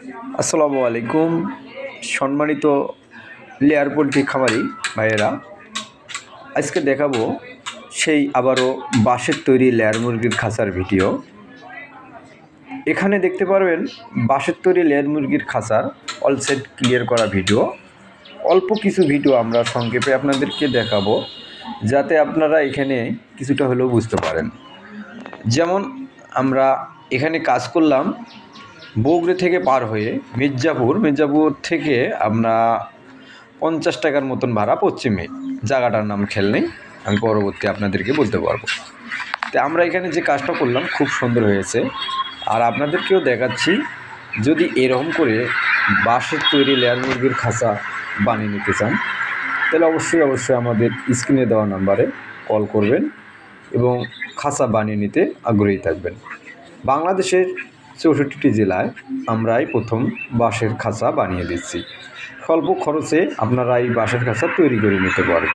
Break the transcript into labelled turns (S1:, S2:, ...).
S1: আসসালামু আলাইকুম। সম্মানিত লেয়ার পোলট্রি খামারি ভাইয়েরা, আজকে দেখাবো সেই আবারও বাঁশের তৈরি লেয়ার মুরগির খাঁচার ভিডিও। এখানে দেখতে পারবেন বাঁশের তৈরি লেয়ার মুরগির খাঁচার অল সেট ক্লিয়ার করা ভিডিও। অল্প কিছু ভিডিও আমরা সংক্ষেপে আপনাদেরকে দেখাবো, যাতে আপনারা এখানে কিছুটা হলেও বুঝতে পারেন। যেমন আমরা এখানে কাজ করলাম বগুড়া থেকে পার হয়ে মির্জাপুর থেকে আমরা 50 টাকার মতন ভাড়া পশ্চিমে, জায়গাটার নাম খেয়াল নেই, আমি পরবর্তী আপনাদেরকে বলতে পারবো। তো আমরা এখানে যে কাজটা করলাম খুব সুন্দর হয়েছে, আর আপনাদেরকেও দেখাচ্ছি। যদি এরকম করে বাঁশের তৈরি লেয়ার মুরগির খাঁচা বানিয়ে নিতে চান, তাহলে অবশ্যই আমাদের স্ক্রিনে দেওয়া নাম্বারে কল করবেন এবং খাঁচা বানিয়ে নিতে আগ্রহী থাকবেন। বাংলাদেশের 64টি জেলায় আমরাই প্রথম বাঁশের খাঁচা বানিয়ে দিচ্ছি। স্বল্প খরচে আপনারা এই বাঁশের খাঁচা তৈরি করে নিতে পারবেন।